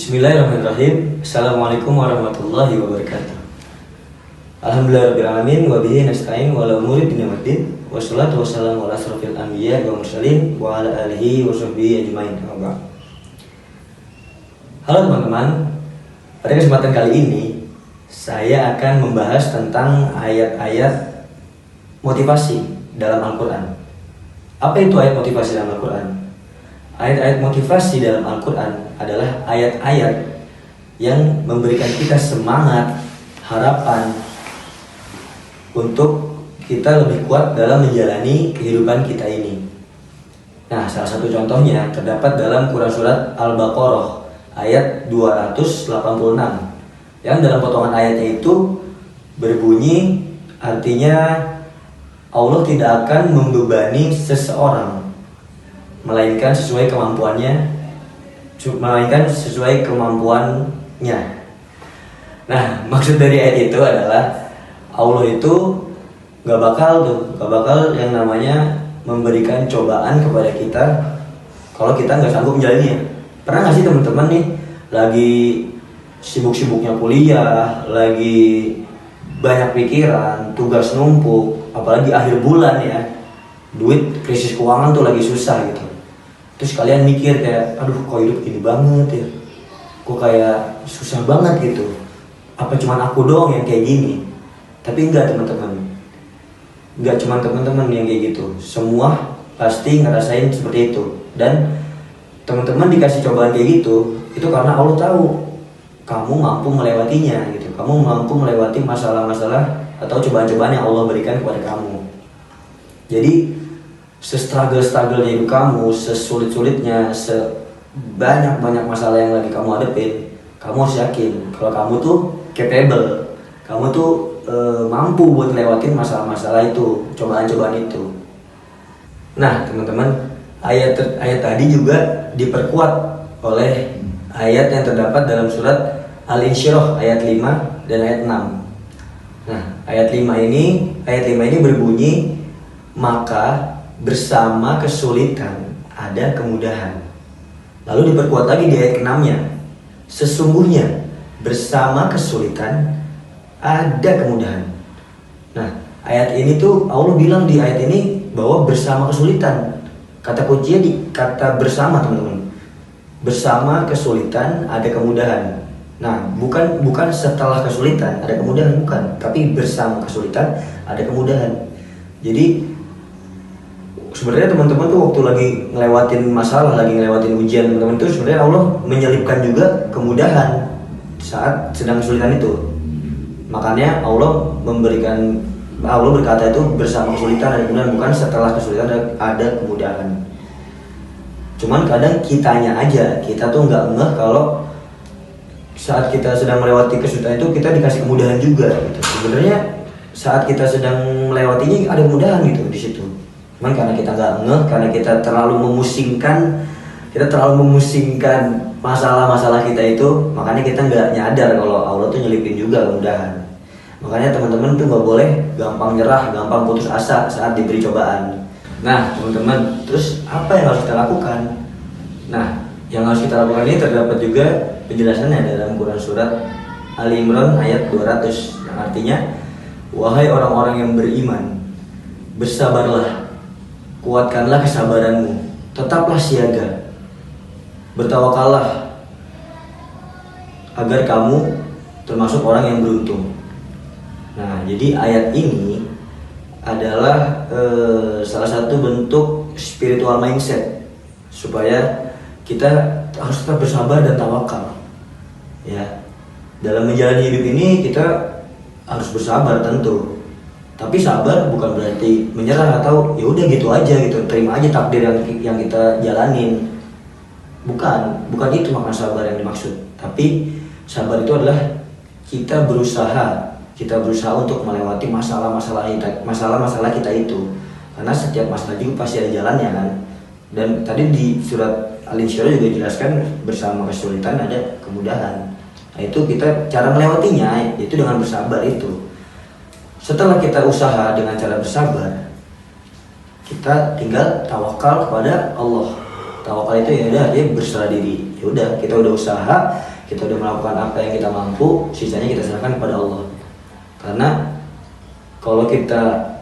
Bismillahirrahmanirrahim. Assalamualaikum warahmatullahi wabarakatuh. Alhamdulillahirrahmanirrahim. Wabihi nasta'in wa ala umuri dunya waddin. Wassalatu wassalamu ala asrofil anbiya wa mursalin wa ala alihi wa sahbihi ajmain. Halo teman-teman. Pada kesempatan kali ini saya akan membahas tentang ayat-ayat motivasi dalam Al-Quran. Apa itu ayat motivasi dalam Al-Quran? Ayat-ayat motivasi dalam Al-Quran adalah ayat-ayat yang memberikan kita semangat, harapan untuk kita lebih kuat dalam menjalani kehidupan kita ini. Nah, salah satu contohnya terdapat dalam Quran Surat Al-Baqarah ayat 286 yang dalam potongan ayatnya itu berbunyi, artinya Allah tidak akan membebani seseorang melainkan sesuai kemampuannya. Nah, maksud dari ayat itu adalah Allah itu gak bakal yang namanya memberikan cobaan kepada kita kalau kita nggak sanggup menjalaninya. Pernah nggak sih teman-teman nih lagi sibuk-sibuknya kuliah, lagi banyak pikiran, tugas numpuk, apalagi akhir bulan ya, duit, krisis keuangan tuh lagi susah gitu. Terus kalian mikir kayak, aduh kok hidup gini banget ya, kok kayak susah banget gitu, apa cuman aku doang yang kayak gini? Tapi enggak teman-teman, enggak cuma teman-teman yang kayak gitu, semua pasti ngerasain seperti itu. Dan teman-teman dikasih cobaan kayak gitu, itu karena Allah tahu kamu mampu melewatinya gitu, kamu mampu melewati masalah-masalah atau cobaan-cobaan yang Allah berikan kepada kamu. Jadi se-struggle-struggle hidup kamu, sesulit-sulitnya, sebanyak-banyak masalah yang lagi kamu hadapin, kamu harus yakin kalau kamu tuh capable, kamu tuh mampu buat lewatin masalah-masalah itu, cobaan-cobaan itu. Nah teman-teman, ayat tadi juga diperkuat oleh ayat yang terdapat dalam surat Al-Insyirah ayat 5 dan ayat 6. Nah, ayat 5 ini berbunyi, maka bersama kesulitan ada kemudahan. Lalu diperkuat lagi di ayat ke-6-nya, sesungguhnya bersama kesulitan ada kemudahan. Nah, ayat ini tuh Allah bilang di ayat ini bahwa bersama kesulitan. Kata kuncinya di kata bersama, teman-teman. Bersama kesulitan ada kemudahan. Nah, bukan setelah kesulitan ada kemudahan, bukan, tapi bersama kesulitan ada kemudahan. Jadi sebenarnya teman-teman tuh waktu lagi ngelewatin masalah, lagi ngelewatin ujian, teman-teman tuh sebenarnya Allah menyelipkan juga kemudahan saat sedang kesulitan itu. Makanya Allah berkata itu bersama kesulitan ada kemudahan, bukan setelah kesulitan ada kemudahan. Cuman kadang kitanya aja, kita tuh nggak ngeh kalau saat kita sedang melewati kesulitan itu kita dikasih kemudahan juga gitu. Sebenarnya saat kita sedang melewatinya ada kemudahan gitu di situ. Cuman karena kita nggak ngeh, karena kita terlalu memusingkan masalah-masalah kita itu, makanya kita nggak nyadar kalau Allah tuh nyelipin juga kemudahan. Makanya teman-teman tuh nggak boleh gampang nyerah, gampang putus asa saat diberi cobaan. Nah teman-teman, terus apa yang harus kita lakukan? Nah, yang harus kita lakukan ini terdapat juga penjelasannya dalam Quran Surat Ali Imran ayat 200, yang artinya, wahai orang-orang yang beriman, bersabarlah, kuatkanlah kesabaranmu, tetaplah siaga, bertawakallah agar kamu termasuk orang yang beruntung. Nah, jadi ayat ini adalah salah satu bentuk spiritual mindset supaya kita harus tetap bersabar dan tawakal. Ya, dalam menjalani hidup ini kita harus bersabar tentu. Tapi sabar bukan berarti menyerah atau ya udah gitu aja gitu, terima aja takdir yang kita jalanin. Bukan itu makna sabar yang dimaksud. Tapi sabar itu adalah kita berusaha untuk melewati masalah-masalah kita itu. Karena setiap masalah juga pasti ada jalannya kan. Dan tadi di surat Al-Insyirah juga jelaskan bersama kesulitan ada kemudahan. Nah, itu kita cara melewatinya itu dengan bersabar itu. Setelah kita usaha dengan cara bersabar, kita tinggal tawakal kepada Allah. Tawakal itu ya udah, dia berserah diri. Ya udah, kita udah usaha, kita udah melakukan apa yang kita mampu, sisanya kita serahkan kepada Allah. Karena kalau kita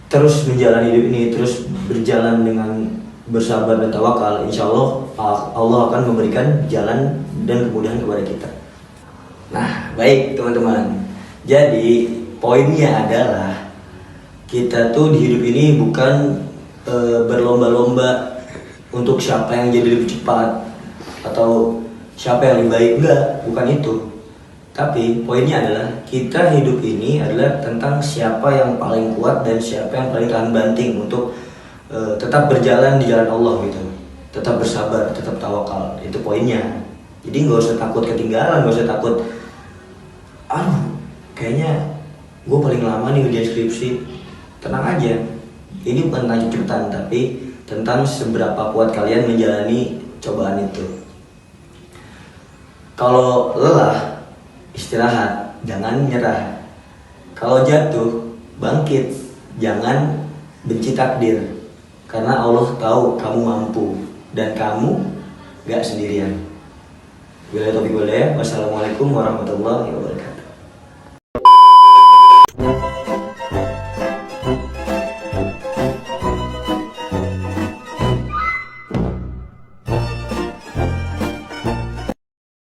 terus menjalani hidup ini, terus berjalan dengan bersabar dan tawakal, insya Allah Allah akan memberikan jalan dan kemudahan kepada kita. Nah, baik teman-teman. Jadi poinnya adalah kita tuh di hidup ini bukan berlomba-lomba untuk siapa yang jadi lebih cepat atau siapa yang lebih baik, enggak, bukan itu. Tapi poinnya adalah kita hidup ini adalah tentang siapa yang paling kuat dan siapa yang paling tahan banting untuk tetap berjalan di jalan Allah gitu. Tetap bersabar, tetap tawakal, itu poinnya. Jadi nggak usah takut ketinggalan, nggak usah takut kayaknya gue paling lama nih ngerjain skripsi. Tenang aja, ini bukan tentang kecepatan, tapi tentang seberapa kuat kalian menjalani cobaan itu. Kalau lelah, istirahat, jangan menyerah. Kalau jatuh, bangkit, jangan benci takdir. Karena Allah tahu kamu mampu dan kamu gak sendirian. Wassalamualaikum warahmatullahi wabarakatuh.